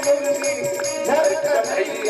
मुर्गी धर कन्हैया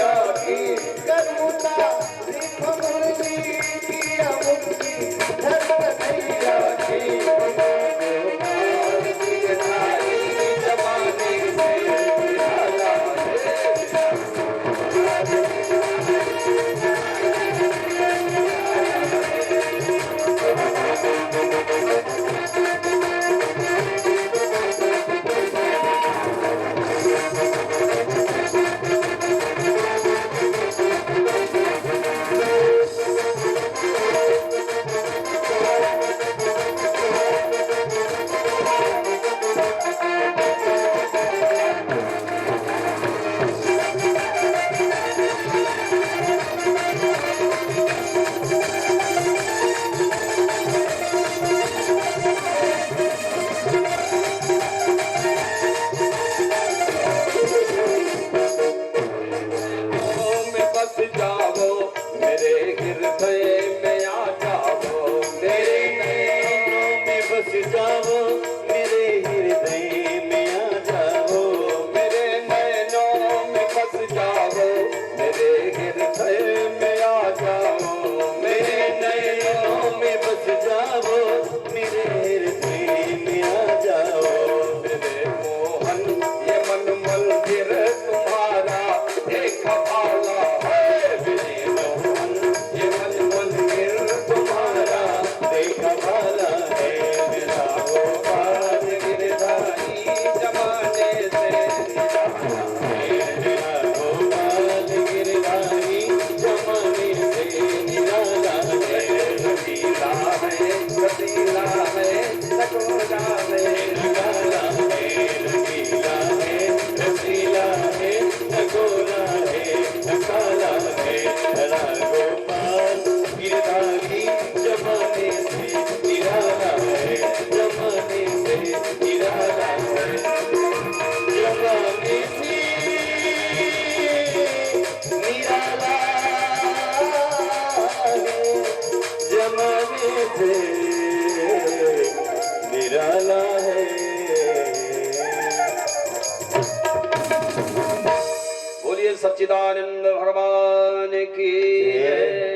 सच्चिदानंद भगवान की जय।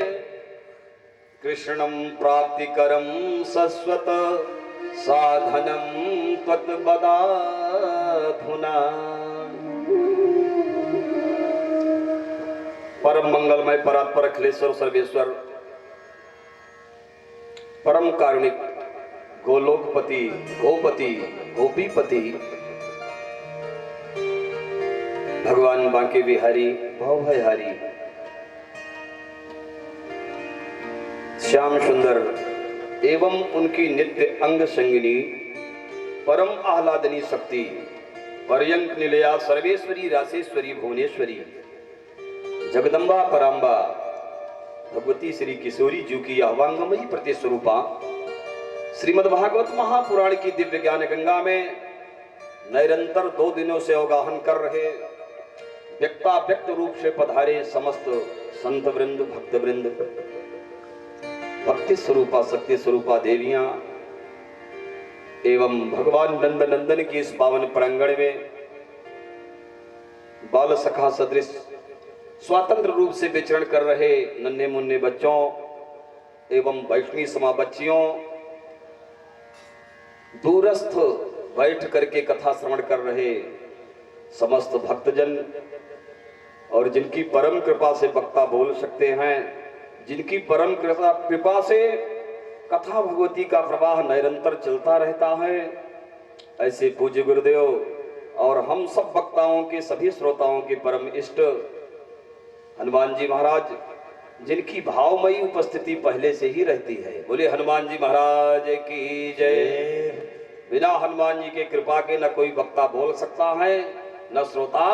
कृष्णं प्राप्तिकरं सस्वत साधनं त्वद्वदाधुना। परम मंगलमय परात्पर अखिलेश्वर सर्वेश्वर परम कारुणिक गोलोकपति गोपति गोपीपति भगवान बांके बिहारी भवभयहारी श्याम सुंदर एवं उनकी नित्य अंग संगिनी परम आह्लादनी शक्ति पर्यंक निलया सर्वेश्वरी रासेश्वरी भुवनेश्वरी जगदम्बा पराम्बा भगवती श्री किशोरी जी की आह्वांगमयी प्रतिस्वरूपा श्रीमद्भागवत महापुराण की दिव्य ज्ञान गंगा में निरंतर 2 दिनों से अवगाहन कर रहे व्यक्त रूप से पधारे समस्त संत वृंद भक्त वृंद भक्ति स्वरूपा सत्य स्वरूपा देवियां एवं भगवान नंद नंदन की इस पावन प्रांगण में बाल सखा सदृश स्वतंत्र रूप से विचरण कर रहे नन्हे मुन्ने बच्चों एवं वैष्णवी समा बच्चियों दूरस्थ बैठ करके कथा श्रवण कर रहे समस्त भक्तजन और जिनकी परम कृपा से वक्ता बोल सकते हैं, जिनकी परम कृपा से कथा भगवती का प्रवाह निरंतर चलता रहता है, ऐसे पूज्य गुरुदेव और हम सब वक्ताओं के सभी श्रोताओं के परम इष्ट हनुमान जी महाराज जिनकी भावमयी उपस्थिति पहले से ही रहती है। बोले हनुमान जी महाराज की जय। बिना हनुमान जी के कृपा के न कोई वक्ता बोल सकता है न श्रोता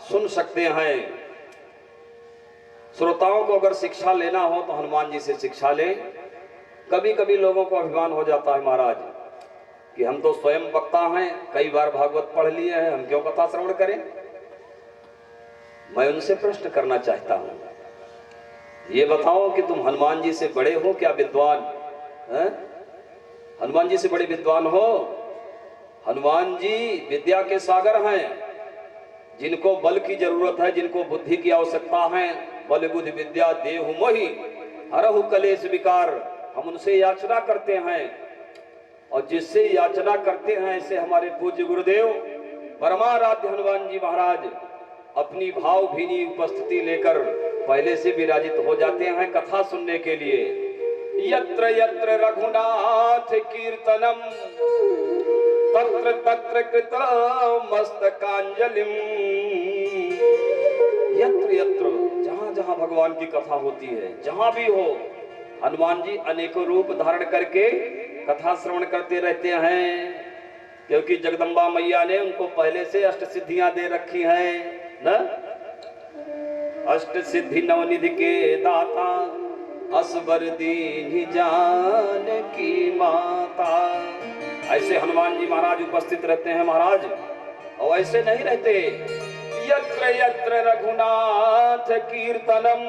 सुन सकते हैं। श्रोताओं को अगर शिक्षा लेना हो तो हनुमान जी से शिक्षा लें। कभी कभी लोगों को अभिमान हो जाता है महाराज कि हम तो स्वयं वक्ता हैं, कई बार भागवत पढ़ लिए हैं, हम क्यों कथा श्रवण करें। मैं उनसे प्रश्न करना चाहता हूं, ये बताओ कि तुम हनुमान जी से बड़े हो क्या विद्वान हैं? हनुमान जी से बड़े विद्वान हो? हनुमान जी विद्या के सागर हैं। जिनको बल की जरूरत है, जिनको बुद्धि की आवश्यकता है, बल बुद्धि विद्या देहु मोहि हरहु कलेश विकार, हम उनसे याचना करते हैं। और जिससे याचना करते हैं ऐसे हमारे पूज्य गुरुदेव परमाराध्य हनुमान जी महाराज अपनी भावभीनी उपस्थिति लेकर पहले से विराजित हो जाते हैं कथा सुनने के लिए। यत्र यत्र रघुनाथ कीर्तनम तत्र तत्र कृत मस्तकांजलिम। यत्र यत्र, जहां जहां भगवान की कथा होती है, जहां भी हो, हनुमान जी अनेकों रूप धारण करके कथा श्रवण करते रहते हैं, क्योंकि जगदम्बा मैया ने उनको पहले से अष्ट सिद्धियां दे रखी हैं न। अष्ट सिद्धि नवनिधि के दाता असबर दीन जानकी माता। ऐसे हनुमान जी महाराज उपस्थित रहते हैं महाराज, और ऐसे नहीं रहते। यत्र यत्र रघुनाथ कीर्तनम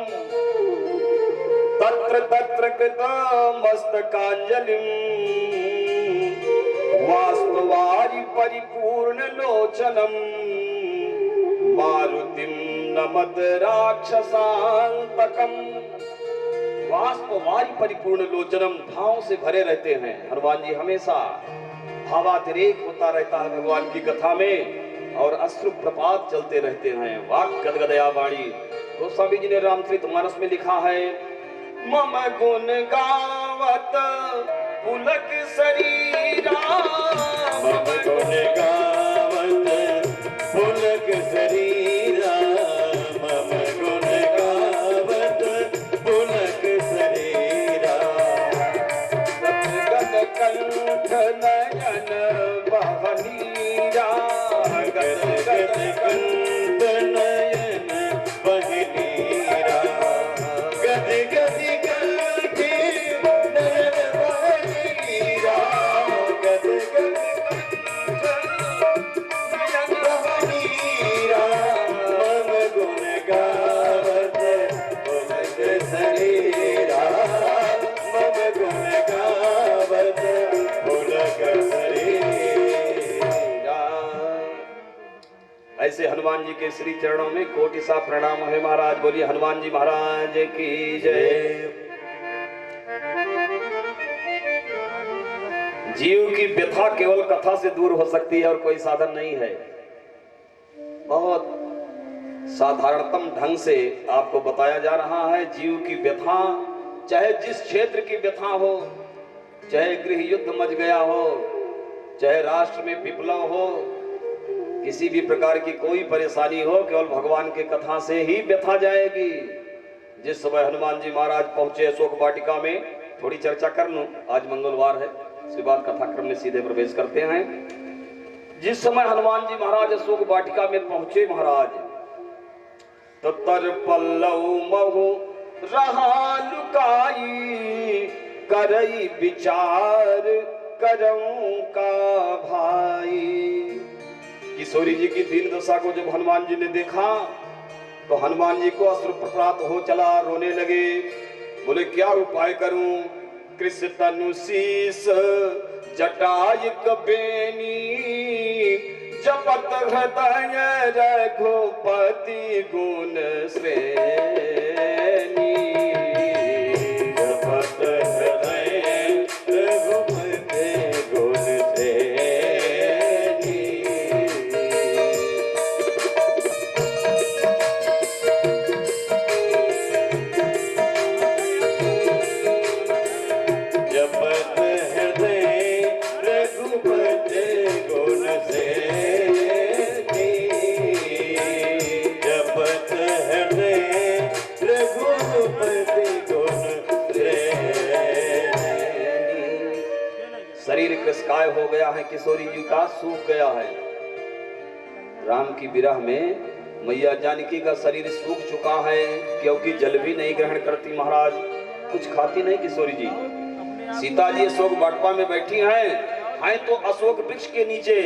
तत्र तत्र कृत मस्तकांजलिम। वास्तवारि परिपूर्ण लोचनम मारुतिम नमत राक्षसांतकम। वास्तवारि परिपूर्ण लोचनम, भाव से भरे रहते हैं हनुमान जी, हमेशा भावातिरेक होता रहता है भगवान की कथा में, और अश्रु प्रपात चलते रहते हैं। वाक गदगदया वाणी। गोस्वामी जी ने रामचरितमानस में लिखा है, मम गुण गावत पुलक शरीरा। मम गुण गावत पुलक शरीरा। मम गुण गावत पुलक शरीरा। गद कंठ नयन बहनीरा। गद गद कंठ नयन बहनीरा। गद गद कंठ नयन बहनीरा। गद गद कंठ नयन बहनीरा। मम गुण गावत पुलक शरीरा। मम गुण गावत पुलक शरीरा। ऐसे हनुमान जी के श्री चरणों में कोटि सा प्रणाम है महाराज। बोलिए हनुमान जी महाराज की जय। जीव की व्यथा केवल कथा से दूर हो सकती है और कोई साधन नहीं है। बहुत साधारणतम ढंग से आपको बताया जा रहा है। जीव की व्यथा, चाहे जिस क्षेत्र की व्यथा हो, चाहे गृह युद्ध मच गया हो, चाहे राष्ट्र में विप्लव हो, किसी भी प्रकार की कोई परेशानी हो, केवल भगवान की कथा से ही व्यथा जाएगी। जिस समय हनुमान जी महाराज पहुंचे अशोक वाटिका में, थोड़ी चर्चा कर लूं, आज मंगलवार है, उसके बाद कथाक्रम में सीधे प्रवेश करते हैं। जिस समय हनुमान जी महाराज अशोक वाटिका में पहुंचे महाराज, तो तर पल्लव महु रहा लुकाई। करई विचार करऊं का भाई। किशोरी जी की दीन दशा को जब हनुमान जी ने देखा तो हनुमान जी को अश्रुप्रपात हो चला, रोने लगे। बोले क्या उपाय करूं? कृष्ण तनु शीस जटाय कबेनी। जपत हृदय रघुपति गुण श्रेणी। जपत हृदय रघुपति गुण श्रेणी। जपत हृदय रघुपति गुण श्रेणी। जपत हृदय रघुपति गुण श्रेणी। शरीर कृशकाय हो गया है, किशोरी जी का सूख गया है। राम की विरह में मैया जानकी का शरीर सूख चुका है, क्योंकि जल भी नहीं ग्रहण करती महाराज, कुछ खाती नहीं किशोरी जी। सीता जी अशोक वाटिका में बैठी हैं तो अशोक वृक्ष के नीचे,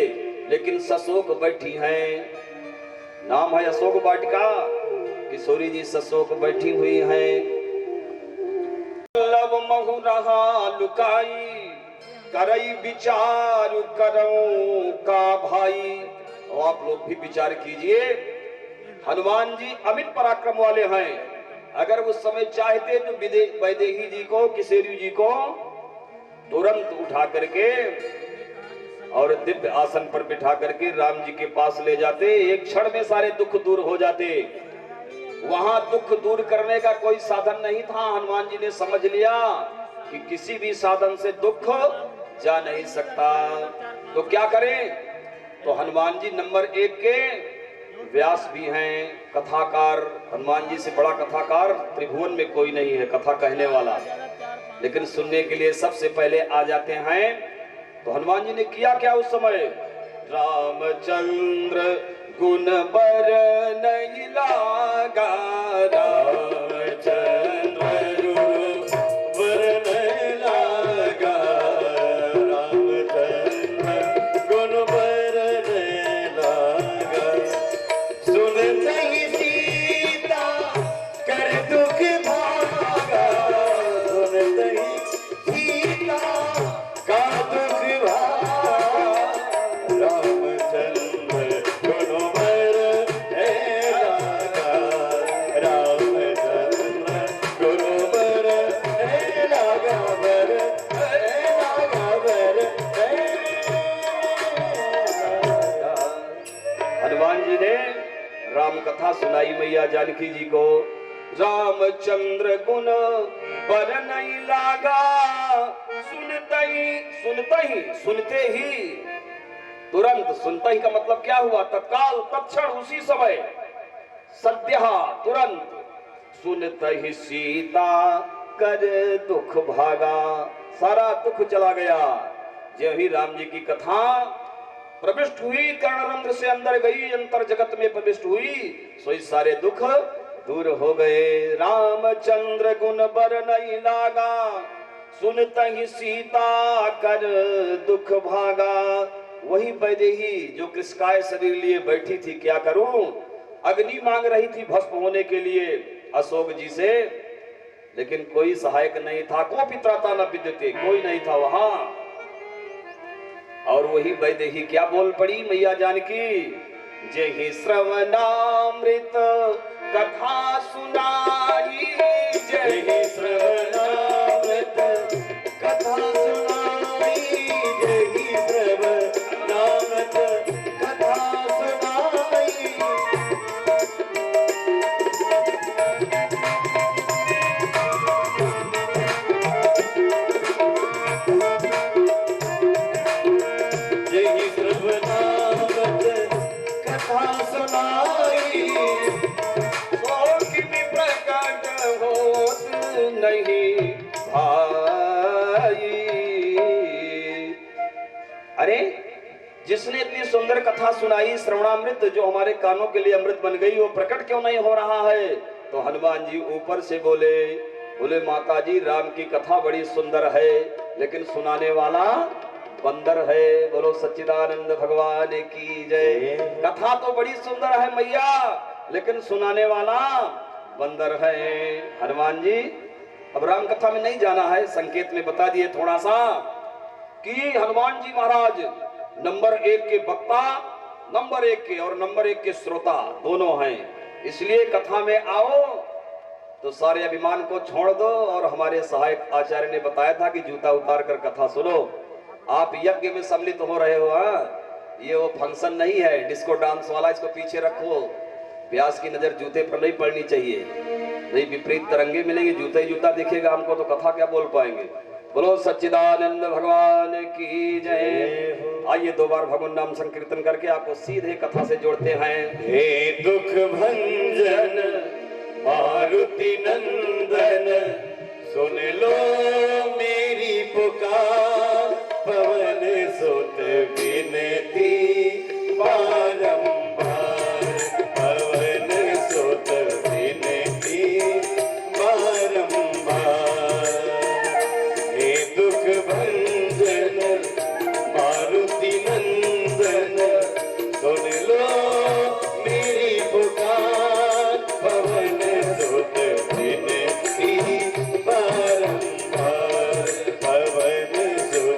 लेकिन सशोक बैठी हैं। नाम है अशोक वाटिका, किशोरी जी सशोक बैठी हुई हैं। लव महु रहा लुकाई। करई विचार करऊं का भाई। और आप लोग भी विचार कीजिए, हनुमान जी अमित पराक्रम वाले हैं। अगर उस समय चाहते तो वैदेही जी को, किशोरी जी को तुरंत उठा करके और दिव्य आसन पर बिठा करके राम जी के पास ले जाते, एक क्षण में सारे दुख दूर हो जाते। वहां दुख दूर करने का कोई साधन नहीं था। हनुमान जी ने समझ लिया कि किसी भी साधन से दुख जा नहीं सकता, तो क्या करें। तो हनुमान जी नंबर 1 के व्यास भी हैं, कथाकार। हनुमान जी से बड़ा कथाकार त्रिभुवन में कोई नहीं है, कथा कहने वाला, लेकिन सुनने के लिए सबसे पहले आ जाते हैं। तो हनुमान जी ने किया क्या उस समय, रामचंद्र गुण बर नहीं लागा, रामचंद्र गुण बर नहीं लागा, रामचंद्र गुण बर नहीं लागा। सुनते ही सीता कर दुख भागा, सुनते ही सीता का दुख भागा। रामचंद्र गुण बर नहीं लागा, रामचंद्र गुण बर नहीं लागा, बर नहीं लागा, बर नहीं लागा। हनुमान जी ने राम कथा सुनाई मैया जानकी जी को। रामचंद्र गुण बर नहीं लागा, सुनते ही तुरंत, सुनते ही का मतलब क्या हुआ, तत्काल, तत्क्षण, उसी समय, सद्य, तुरंत, सुनते ही सीता कर दुख भागा, सारा दुख चला गया। जब ही राम जी की कथा प्रविष्ट हुई, कर्णरंध्र से अंदर गई, अंतर जगत में प्रविष्ट हुई, सो इस सारे दुख दूर हो गए। रामचंद्र गुण बर नहीं लागा, सुनते ही सीता कर दुख भागा। वही वैदेही जो कृष्णकाय शरीर लिए बैठी थी, क्या करूं, अग्नि मांग रही थी भस्म होने के लिए अशोक जी से, लेकिन कोई सहायक नहीं था। को पित्राता न विद्यते, कोई नहीं था वहां। और वही वैदेही क्या बोल पड़ी मैया जानकी, जय श्रवणामृत कथा सुनाई, जय श्रवणामृत कथा सुनाई, जय श्रवणामृत कथा सुनाई। जय श्रवणामृत कथा सुनाई, प्रकट होत नहीं भाई। अरे जिसने इतनी सुंदर कथा सुनाई, श्रवणामृत, जो हमारे कानों के लिए अमृत बन गई, वो प्रकट क्यों नहीं हो रहा है। तो हनुमान जी ऊपर से बोले माता जी, राम की कथा बड़ी सुंदर है, लेकिन सुनाने वाला बंदर है। बोलो सच्चिदानंद भगवान की जय। कथा तो बड़ी सुंदर है मैया, लेकिन सुनाने वाला बंदर है। हनुमान जी अब राम कथा में नहीं जाना है, संकेत में बता दिए थोड़ा सा कि हनुमान जी महाराज नंबर 1 के वक्ता, नंबर 1 के और नंबर 1 के श्रोता दोनों हैं। इसलिए कथा में आओ तो सारे अभिमान को छोड़ दो। और हमारे सहायक आचार्य ने बताया था कि जूता उतार कर कथा सुनो। आप यज्ञ में सम्मिलित हो रहे हो, ये वो फंक्शन नहीं है डिस्को डांस वाला, इसको पीछे रखो। व्यास की नजर जूते पर नहीं पड़नी चाहिए, नहीं विपरीत तरंगे मिलेंगे, जूता ही जूता दिखेगा हमको तो कथा क्या बोल पाएंगे। बोलो सच्चिदानंद भगवान की जय। आइए 2 बार भगवान नाम संकीर्तन करके आपको सीधे कथा से जोड़ते हैं। हे दुख भंजन मारुति नंदन, सुन लो मेरी पुकार, पवन सुत विनती बारंबार, पवन सुत विनती बारंबार। हे दुख भंजन मारुति नंदन, सुन लो मेरी पुकार, पवन सुत विनती बारंबार, पवन सुत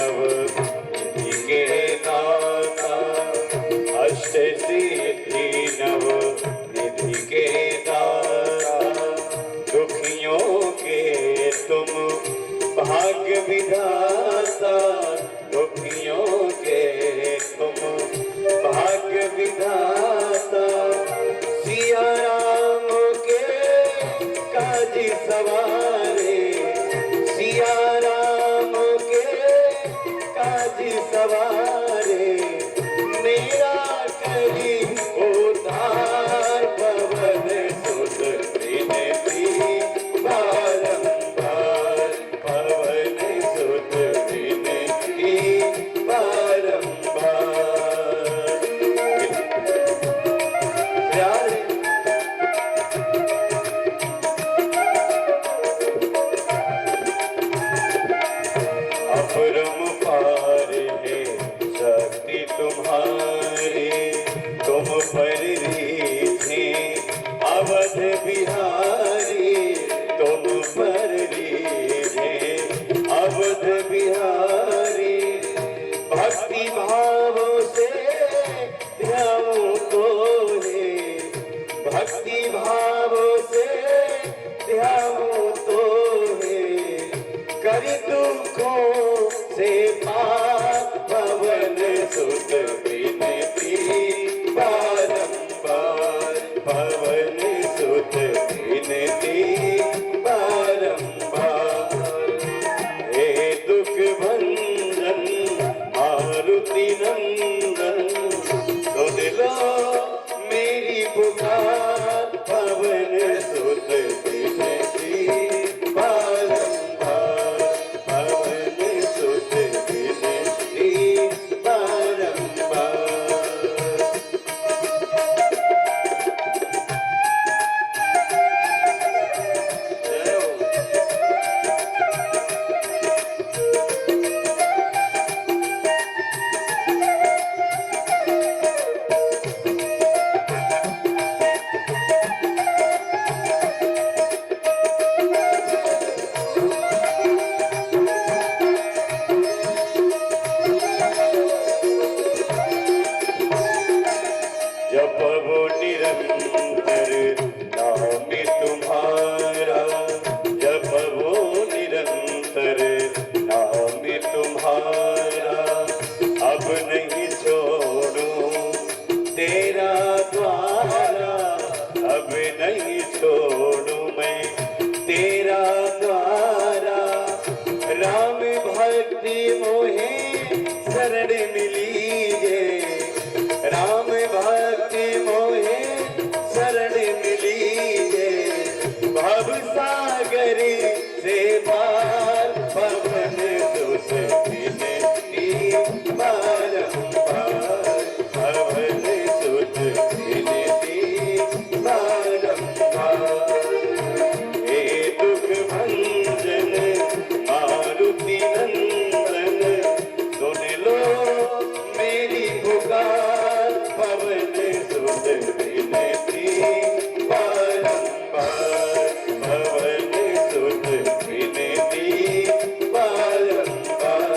नव निधि के दाता, अष्ट सिद्धि नव निधि के दाता, दुखियों के तुम भाग्य विधाता, दुखियों के तुम भाग्य विधाता, सिया राम के काज सवारे, सिया राम के काज सवारे, मेरा करी उद्धार पवन सुत विनती बारंबार, पवन सुत विनती बारंबार। अपरम पार है शक्ति तुम्हारी, तुम पर रीझे अवध बिहारी, तुम पर रीझे अवध बिहारी, भक्ति भाव से ध्याऊं तो है, भक्ति भाव से ध्याऊं तो है, करी दुखों से पार पवन सुत विनती बारंबार, पवन सुत विनती बारंबार। हे दुख भंजन मारुति नंदन, सुन लो मेरी पुकार, पवन सुत विनती बारंबार, पवन सुत विनती बारंबार। जय हो। जपो निरंतर नाम तुम्हारा, जपो निरंतर नाम तुम्हारा, अब नहीं छोड़ूं तेरा द्वारा, अब नहीं छोड़ूं मैं तेरा द्वारा, राम भक्ति मोहे शरण मिली जे, राम भक्ति मोहे शरण मिली जे, भव सागर से पार पवन सुत विनती बारंबार, पवन सुत विनती बारंबार। हे दुख भंजन मारुति नंदन, सुन लो मेरी पुकार, पवन सुत विनती बारंबार, पवन सुत विनती बारंबार,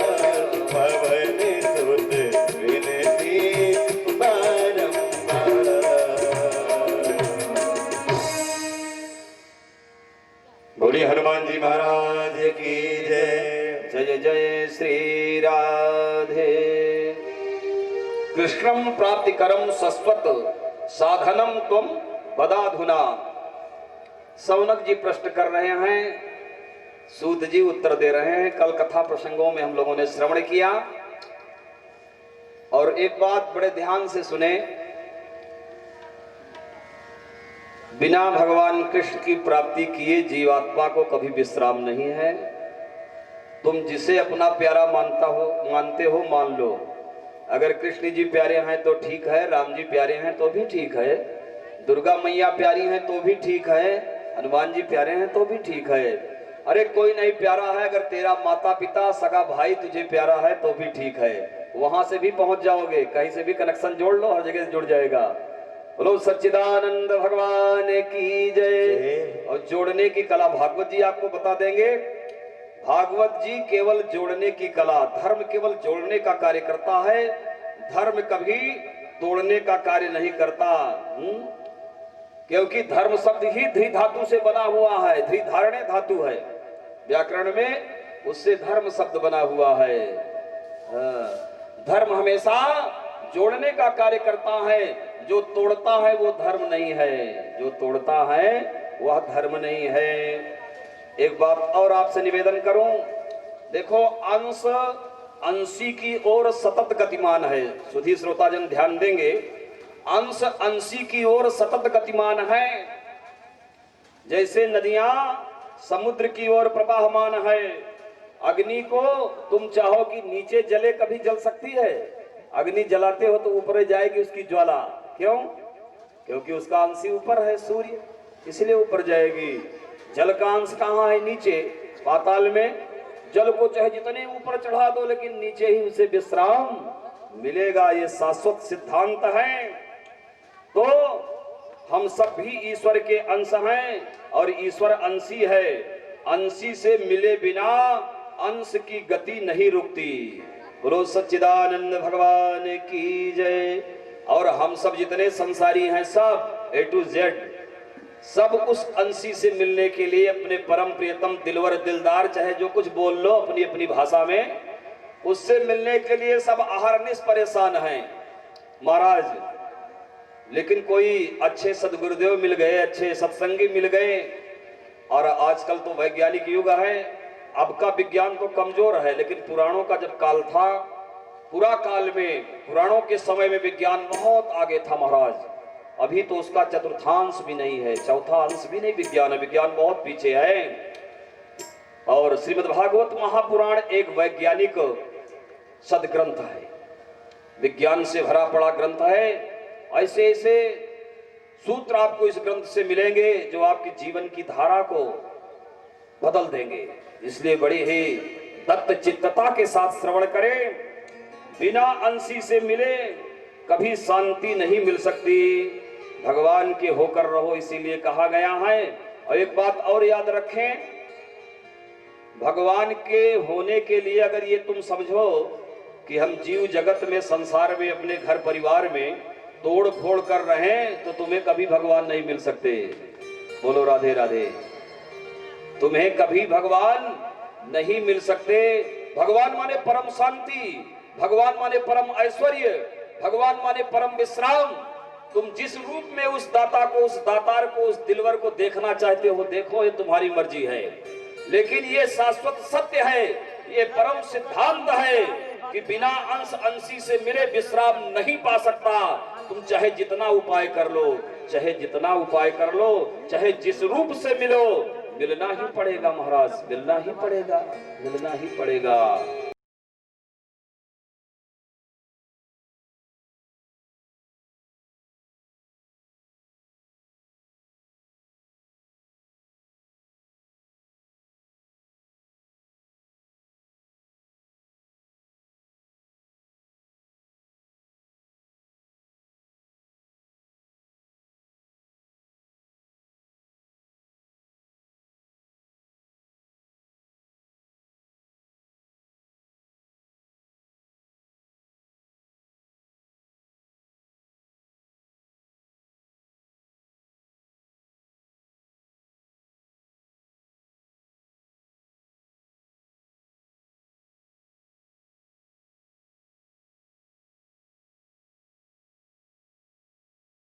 पवन सुत विनती बारंबार। बोलिए हनुमान जी महाराज की जय। जय जय श्री राधे। कृष्णम प्राप्तिकरम शश्वत साधनम त्वम बदाधुना। सौनक जी प्रश्न कर रहे हैं, सूत जी उत्तर दे रहे हैं। कल कथा प्रसंगों में हम लोगों ने श्रवण किया, और एक बात बड़े ध्यान से सुने, बिना भगवान कृष्ण की प्राप्ति किए जीवात्मा को कभी विश्राम नहीं है। तुम जिसे अपना प्यारा मानते हो मान लो। अगर कृष्ण जी प्यारे हैं तो ठीक है, राम जी प्यारे हैं तो भी ठीक है, दुर्गा मैया प्यारी हैं तो भी ठीक है, हनुमान जी प्यारे हैं तो भी ठीक है। अरे कोई नहीं प्यारा है, अगर तेरा माता पिता सगा भाई तुझे प्यारा है तो भी ठीक है, वहां से भी पहुंच जाओगे। कहीं से भी कनेक्शन जोड़ लो, हर जगह से जुड़ जाएगा। बोलो सच्चिदानंद भगवान की जय। और जोड़ने की कला भागवत जी आपको बता देंगे। भागवत जी केवल जोड़ने की कला, धर्म केवल जोड़ने का कार्य करता है, धर्म कभी तोड़ने का कार्य नहीं करता। क्योंकि धर्म शब्द ही धी धातु से बना हुआ है, धी धारणे धातु है व्याकरण में, उससे धर्म शब्द बना हुआ है। धर्म हमेशा जोड़ने का कार्य करता है, जो तोड़ता है वो धर्म नहीं है, जो तोड़ता है वह धर्म नहीं है। एक बात और आपसे निवेदन करूं, देखो अंश अंशी की ओर सतत गतिमान है। सुधी श्रोताजन ध्यान देंगे, अंश अंशी की ओर सतत गतिमान है। जैसे नदियां समुद्र की ओर प्रवाहमान है। अग्नि को तुम चाहो कि नीचे जले, कभी जल सकती है? अग्नि जलाते हो तो ऊपर जाएगी उसकी ज्वाला, क्यों? क्योंकि उसका अंश ऊपर है सूर्य, इसलिए ऊपर जाएगी। जल का अंश कहाँ है? नीचे पाताल में। जल को चाहे जितने ऊपर चढ़ा दो लेकिन नीचे ही उसे विश्राम मिलेगा, ये शाश्वत सिद्धांत है। तो हम सब भी ईश्वर के अंश हैं और ईश्वर अंशी है। अंशी से मिले बिना अंश की गति नहीं रुकती। बोलो सच्चिदानंद भगवान की जय। और हम सब जितने संसारी हैं, सब A to Z, सब उस अंशी से मिलने के लिए अपने परम प्रियतम दिलवर दिलदार, चाहे जो कुछ बोल लो अपनी अपनी भाषा में, उससे मिलने के लिए सब अहरनिश परेशान हैं महाराज। लेकिन कोई अच्छे सदगुरुदेव मिल गए, अच्छे सत्संगी मिल गए। और आजकल तो वैज्ञानिक युग है, अब का विज्ञान तो कमजोर है, लेकिन पुराणों का जब काल था, पुरा काल में, पुराणों के समय में विज्ञान बहुत आगे था महाराज। अभी तो उसका चतुर्थांश भी नहीं है, चौथा अंश भी नहीं विज्ञान है, विज्ञान बहुत पीछे है। और श्रीमद् भागवत महापुराण एक वैज्ञानिक सदग्रंथ है, विज्ञान से भरा पड़ा ग्रंथ है। ऐसे ऐसे सूत्र आपको इस ग्रंथ से मिलेंगे जो आपकी जीवन की धारा को बदल देंगे। इसलिए बड़ी ही दत्त चित्तता के साथ श्रवण करें। बिना अंशी से मिले कभी शांति नहीं मिल सकती। भगवान के होकर रहो, इसीलिए कहा गया है। और एक बात और याद रखें, भगवान के होने के लिए अगर ये तुम समझो कि हम जीव जगत में, संसार में, अपने घर परिवार में तोड़ फोड़ कर रहे हैं, तो तुम्हें कभी भगवान नहीं मिल सकते। बोलो राधे राधे। तुम्हें कभी भगवान नहीं मिल सकते। भगवान माने परम शांति, भगवान माने परम ऐश्वर्य, भगवान माने परम विश्राम। तुम जिस रूप में उस दाता को, उस दातार को, उस दिलवर को देखना चाहते हो देखो, ये तुम्हारी मर्जी है। लेकिन ये शाश्वत सत्य है, ये परम सिद्धांत है कि बिना अंश अंशी से मिले विश्राम नहीं पा सकता। तुम चाहे जितना उपाय कर लो, चाहे जितना उपाय कर लो, चाहे जिस रूप से मिलो, मिलना ही पड़ेगा महाराज, मिलना ही पड़ेगा, मिलना ही पड़ेगा।